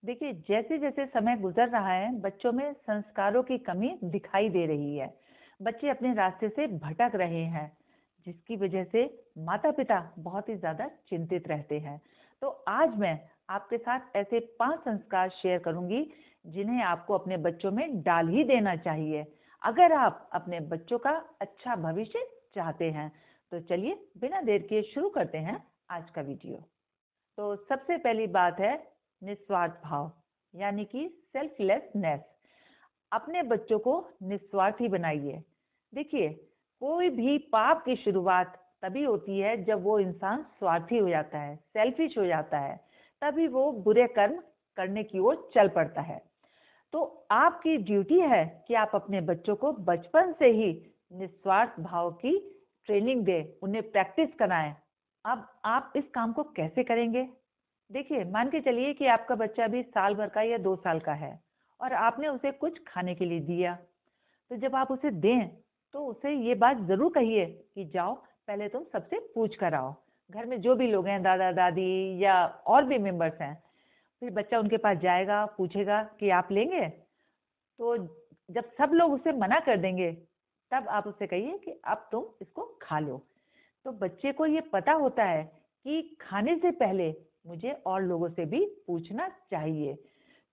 देखिए, जैसे जैसे समय गुजर रहा है, बच्चों में संस्कारों की कमी दिखाई दे रही है। बच्चे अपने रास्ते से भटक रहे हैं, जिसकी वजह से माता-पिता बहुत ही ज़्यादा चिंतित रहते हैं। तो आज मैं आपके साथ ऐसे 5 संस्कार शेयर करूँगी, जिन्हें आपको अपने बच्चों में डाल ही देना चाहिए, अगर आप अपने बच्चों का अच्छा भविष्य चाहते हैं। तो चलिए, बिना देर किए शुरू करते हैं आज का वीडियो। तो सबसे पहली बात है निस्वार्थ भाव, यानी कि सेल्फलेसनेस। अपने बच्चों को निस्वार्थी बनाइए। देखिए, कोई भी पाप की शुरुआत तभी होती है जब वो इंसान स्वार्थी हो जाता है, सेल्फिश हो जाता है, तभी वो बुरे कर्म करने की ओर चल पड़ता है। तो आपकी ड्यूटी है कि आप अपने बच्चों को बचपन से ही निस्वार्थ भाव की ट्रेनिंग दें, उन्हें प्रैक्टिस कराएं। अब आप इस काम को कैसे करेंगे? देखिए, मान के चलिए कि आपका बच्चा अभी साल भर का या 2 साल का है और आपने उसे कुछ खाने के लिए दिया। तो जब आप उसे दें, तो उसे ये बात ज़रूर कहिए कि जाओ, पहले तुम सबसे पूछ कर आओ। घर में जो भी लोग हैं, दादा-दादी या और भी मेंबर्स हैं, फिर बच्चा उनके पास जाएगा, पूछेगा कि आप लेंगे? तो जब सब लोग उसे मना कर देंगे, तब आप उससे कहिए कि अब तुम इसको खा लो। तो बच्चे को ये पता होता है कि खाने से पहले मुझे और लोगों से भी पूछना चाहिए।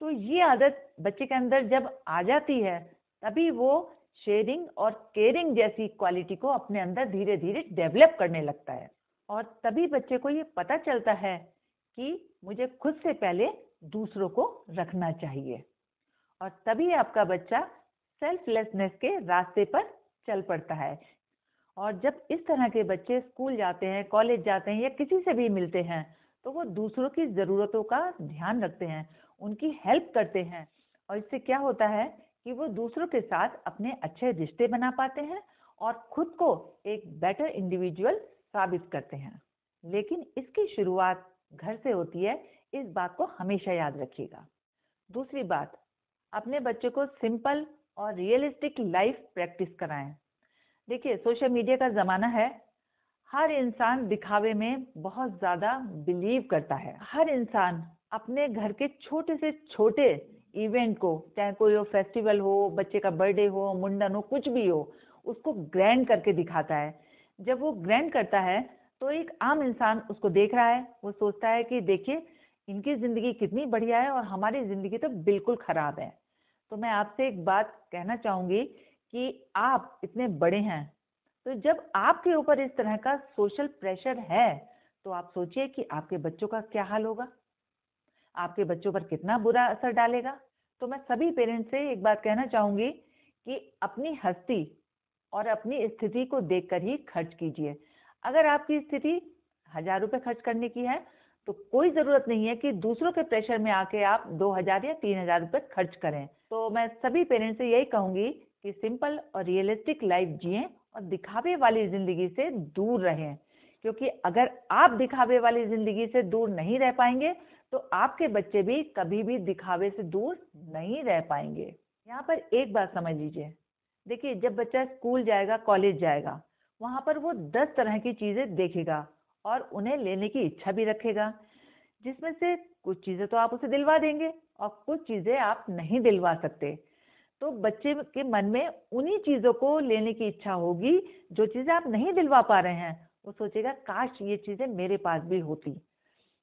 तो ये आदत बच्चे के अंदर जब आ जाती है, तभी वो शेयरिंग और केयरिंग जैसी क्वालिटी को अपने अंदर धीरे-धीरे डेवलप करने लगता है। और तभी बच्चे को ये पता चलता है कि मुझे खुद से पहले दूसरों को रखना चाहिए। और तभी आपका बच्चा सेल्फलेसनेस के रास्ते पर चल पड़ता है। और जब इस तरह के बच्चे स्कूल जाते हैं, कॉलेज जाते हैं या किसी से भी मिलते हैं, तो वो दूसरों की ज़रूरतों का ध्यान रखते हैं, उनकी हेल्प करते हैं। और इससे क्या होता है कि वो दूसरों के साथ अपने अच्छे रिश्ते बना पाते हैं और खुद को एक बेटर इंडिविजुअल साबित करते हैं। लेकिन इसकी शुरुआत घर से होती है, इस बात को हमेशा याद रखिएगा। दूसरी बात, अपने बच्चे को सिंपल और रियलिस्टिक लाइफ प्रैक्टिस कराएं। देखिए, सोशल मीडिया का ज़माना है। हर इंसान दिखावे में बहुत ज़्यादा बिलीव करता है। हर इंसान अपने घर के छोटे से छोटे इवेंट को, चाहे कोई वो फेस्टिवल हो, बच्चे का बर्थडे हो, मुंडन हो, कुछ भी हो, उसको ग्रैंड करके दिखाता है। जब वो ग्रैंड करता है, तो एक आम इंसान उसको देख रहा है, वो सोचता है कि देखिए, इनकी ज़िंदगी कितनी बढ़िया है और हमारी ज़िंदगी तो बिल्कुल ख़राब है। तो मैं आपसे एक बात कहना चाहूँगी कि आप इतने बड़े हैं, तो जब आपके ऊपर इस तरह का सोशल प्रेशर है, तो आप सोचिए कि आपके बच्चों का क्या हाल होगा? आपके बच्चों पर कितना बुरा असर डालेगा? तो मैं सभी पेरेंट्स से एक बात कहना चाहूँगी कि अपनी हस्ती और अपनी स्थिति को देखकर ही खर्च कीजिए। अगर आपकी स्थिति ₹1000 खर्च करने की है, तो कोई ज़रूरत नहीं है कि दूसरों के प्रेशर में आके आप 2000 या ₹3000 खर्च करें। तो मैं सभी पेरेंट्स से यही कहूँगी कि सिंपल और रियलिस्टिक लाइफ जिएँ और दिखावे वाली ज़िंदगी से दूर रहें। क्योंकि अगर आप दिखावे वाली ज़िंदगी से दूर नहीं रह पाएँगे, तो आपके बच्चे भी कभी भी दिखावे से दूर नहीं रह पाएँगे। यहाँ पर एक बात समझ लीजिए। देखिए, जब बच्चा स्कूल जाएगा, कॉलेज जाएगा, वहाँ पर वो 10 तरह की चीज़ें देखेगा और उन्हें लेने की इच्छा भी रखेगा, जिसमें से कुछ चीज़ें तो आप उसे दिलवा देंगे और कुछ चीज़ें आप नहीं दिलवा सकते। तो बच्चे के मन में उन्हीं चीज़ों को लेने की इच्छा होगी, जो चीज़ें आप नहीं दिलवा पा रहे हैं। वो सोचेगा, काश ये चीज़ें मेरे पास भी होती।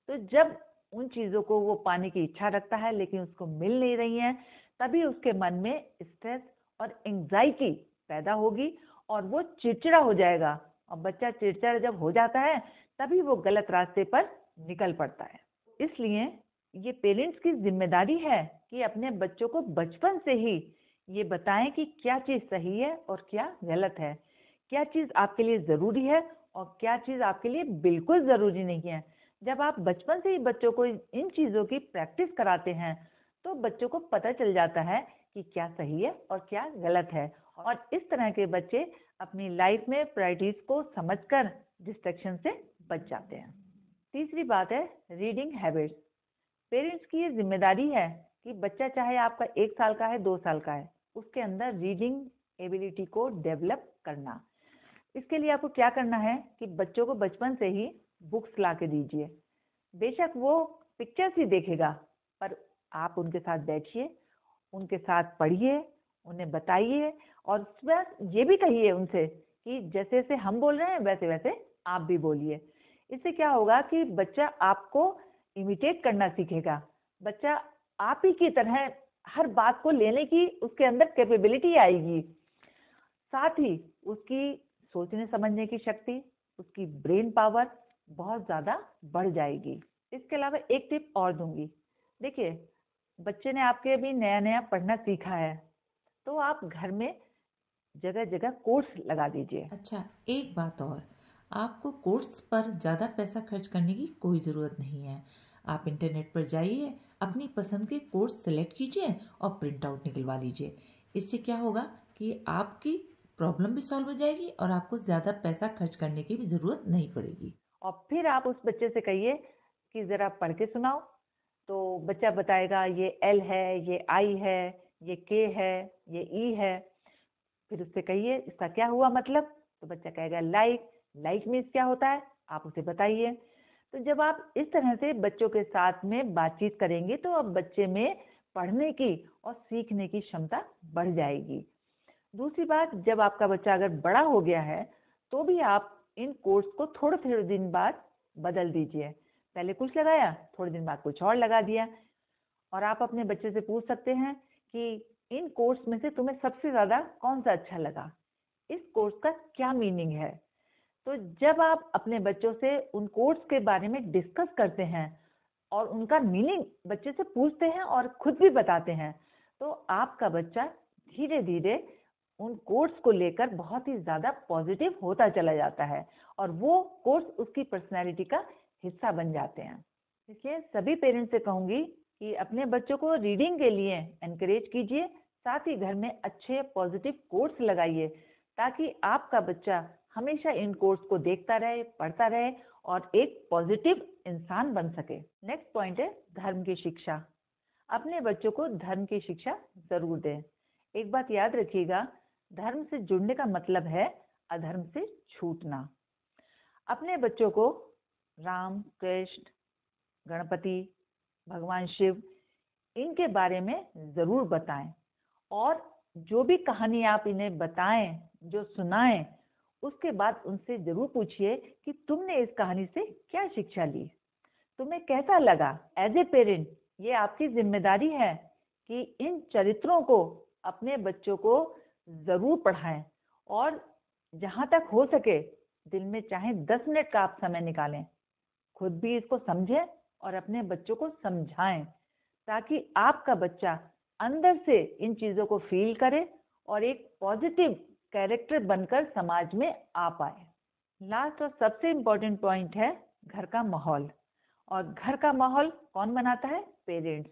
तो जब उन चीज़ों को वो पाने की इच्छा रखता है, लेकिन उसको मिल नहीं रही हैं, तभी उसके मन में स्ट्रेस और एंग्ज़ायटी पैदा होगी और वो चिड़चिड़ा हो जाएगा। और बच्चा चिड़चिड़ा जब हो जाता है, तभी वो गलत रास्ते पर निकल पड़ता है। इसलिए ये पेरेंट्स की ज़िम्मेदारी है कि अपने बच्चों को बचपन से ही ये बताएँ कि क्या चीज़ सही है और क्या गलत है। क्या चीज़ आपके लिए ज़रूरी है और क्या चीज़ आपके लिए बिल्कुल ज़रूरी नहीं है। जब आप बचपन से ही बच्चों को इन चीज़ों की प्रैक्टिस कराते हैं, तो बच्चों को पता चल जाता है कि क्या सही है और क्या गलत है। और इस तरह के बच्चे अपनी लाइफ में प्रायोरिटीज़ को समझकर डिस्ट्रैक्शन से बच जाते हैं। तीसरी बात है रीडिंग हैबिट्स। पेरेंट्स की ये ज़िम्मेदारी है कि बच्चा चाहे आपका 1 साल का है, 2 साल का है, उसके अंदर रीडिंग एबिलिटी को डेवलप करना। इसके लिए आपको क्या करना है कि बच्चों को बचपन से ही बुक्स ला के दीजिए। बेशक वो पिक्चर्स ही देखेगा, पर आप उनके साथ बैठिए, उनके साथ पढ़िए, उन्हें बताइए और उसमें ये भी कहिए उनसे कि जैसे जैसे हम बोल रहे हैं वैसे वैसे आप भी बोलिए। इससे क्या होगा कि बच्चा आपको इमिटेट करना सीखेगा। बच्चा आप ही की तरह हर बात को लेने की उसके अंदर कैपेबिलिटी आएगी। साथ ही उसकी सोचने समझने की शक्ति, उसकी ब्रेन पावर बहुत ज़्यादा बढ़ जाएगी। इसके अलावा एक टिप और दूंगी। देखिए, बच्चे ने आपके अभी नया नया पढ़ना सीखा है, तो आप घर में जगह जगह कोर्स लगा दीजिए। अच्छा, एक बात और, आपको कोर्स पर ज़्यादा पैसा खर्च करने की कोई ज़रूरत नहीं है। आप इंटरनेट पर जाइए, अपनी पसंद के कोर्स सेलेक्ट कीजिए और प्रिंट आउट निकलवा लीजिए। इससे क्या होगा कि आपकी प्रॉब्लम भी सॉल्व हो जाएगी और आपको ज़्यादा पैसा खर्च करने की भी ज़रूरत नहीं पड़ेगी। और फिर आप उस बच्चे से कहिए कि ज़रा पढ़ के सुनाओ, तो बच्चा बताएगा ये एल है, ये आई है, ये के है, ये ई है। फिर उससे कहिए इसका क्या हुआ मतलब, तो बच्चा कहेगा लाइक। लाइक मीन्स क्या होता है, आप उसे बताइए। तो जब आप इस तरह से बच्चों के साथ में बातचीत करेंगे तो अब बच्चे में पढ़ने की और सीखने की क्षमता बढ़ जाएगी। दूसरी बात, जब आपका बच्चा अगर बड़ा हो गया है तो भी आप इन कोर्स को थोड़े थोड़े दिन बाद बदल दीजिए। पहले कुछ लगाया, थोड़े दिन बाद कुछ और लगा दिया। और आप अपने बच्चे से पूछ सकते हैं कि इन कोर्स में से तुम्हें सबसे ज़्यादा कौन सा अच्छा लगा, इस कोर्स का क्या मीनिंग है। तो जब आप अपने बच्चों से उन कोर्स के बारे में डिस्कस करते हैं और उनका मीनिंग बच्चे से पूछते हैं और खुद भी बताते हैं, तो आपका बच्चा धीरे धीरे उन कोर्स को लेकर बहुत ही ज़्यादा पॉजिटिव होता चला जाता है और वो कोर्स उसकी पर्सनैलिटी का हिस्सा बन जाते हैं। इसलिए सभी पेरेंट्स से कहूँगी कि अपने बच्चों को रीडिंग के लिए एनकरेज कीजिए, साथ ही घर में अच्छे पॉजिटिव कोर्स लगाइए ताकि आपका बच्चा हमेशा इन कोर्स को देखता रहे, पढ़ता रहे और एक पॉजिटिव इंसान बन सके। नेक्स्ट पॉइंट है धर्म की शिक्षा। अपने बच्चों को धर्म की शिक्षा जरूर दें। एक बात याद रखिएगा, धर्म से जुड़ने का मतलब है अधर्म से छूटना। अपने बच्चों को राम, कृष्ण, गणपति, भगवान शिव इनके बारे में जरूर बताएं और जो भी कहानी आप इन्हें बताएं, जो सुनाएं, उसके बाद उनसे जरूर पूछिए कि तुमने इस कहानी से क्या शिक्षा ली, तुम्हें कैसा लगा। एज ए पेरेंट ये आपकी जिम्मेदारी है कि इन चरित्रों को अपने बच्चों को जरूर पढ़ाएं और जहां तक हो सके दिन में चाहे 10 मिनट का आप समय निकालें, खुद भी इसको समझें और अपने बच्चों को समझाएं ताकि आपका बच्चा अंदर से इन चीजों को फील करे और एक पॉजिटिव कैरेक्टर बनकर समाज में आ पाए। लास्ट और सबसे इम्पोर्टेंट पॉइंट है घर का माहौल। और घर का माहौल कौन बनाता है? पेरेंट्स।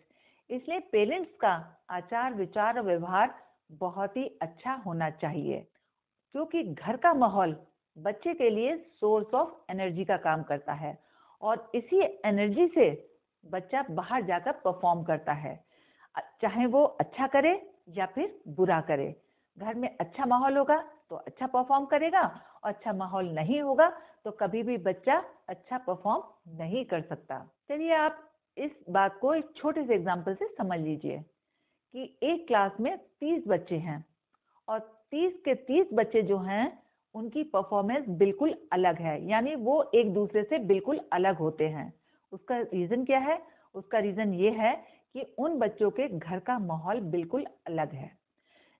इसलिए पेरेंट्स का आचार विचार और व्यवहार बहुत ही अच्छा होना चाहिए, क्योंकि घर का माहौल बच्चे के लिए सोर्स ऑफ एनर्जी का काम करता है और इसी एनर्जी से बच्चा बाहर जाकर परफॉर्म करता है, चाहे वो अच्छा करे या फिर बुरा करे। घर में अच्छा माहौल होगा तो अच्छा परफॉर्म करेगा और अच्छा माहौल नहीं होगा तो कभी भी बच्चा अच्छा परफॉर्म नहीं कर सकता। चलिए आप इस बात को एक छोटे से एग्जाम्पल से समझ लीजिए कि एक क्लास में 30 बच्चे हैं और 30 के 30 बच्चे जो हैं उनकी परफॉर्मेंस बिल्कुल अलग है, यानी वो एक दूसरे से बिल्कुल अलग होते हैं। उसका रीज़न क्या है? उसका रीज़न ये है कि उन बच्चों के घर का माहौल बिल्कुल अलग है।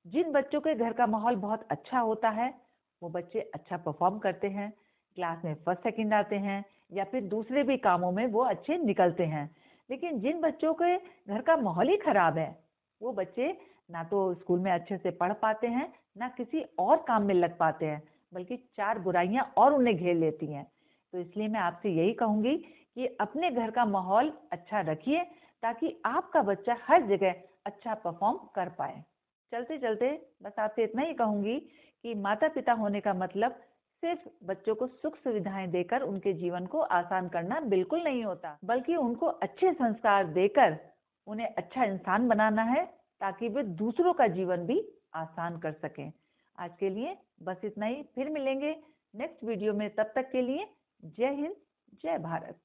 जिन बच्चों के घर का माहौल बहुत अच्छा होता है वो बच्चे अच्छा परफॉर्म करते हैं, क्लास में फर्स्ट सेकंड आते हैं या फिर दूसरे भी कामों में वो अच्छे निकलते हैं। लेकिन जिन बच्चों के घर का माहौल ही खराब है वो बच्चे ना तो स्कूल में अच्छे से पढ़ पाते हैं, ना किसी और काम में लग पाते हैं, बल्कि 4 बुराइयां और उन्हें घेर लेती हैं। तो इसलिए मैं आपसे यही कहूंगी कि अपने घर का माहौल अच्छा रखिए ताकि आपका बच्चा हर जगह अच्छा परफॉर्म कर पाए। चलते चलते बस आपसे इतना ही कहूंगी कि माता पिता होने का मतलब सिर्फ बच्चों को सुख सुविधाएं देकर उनके जीवन को आसान करना बिल्कुल नहीं होता, बल्कि उनको अच्छे संस्कार देकर उन्हें अच्छा इंसान बनाना है ताकि वे दूसरों का जीवन भी आसान कर सकें। आज के लिए बस इतना ही, फिर मिलेंगे नेक्स्ट वीडियो में। तब तक के लिए जय हिंद, जय भारत।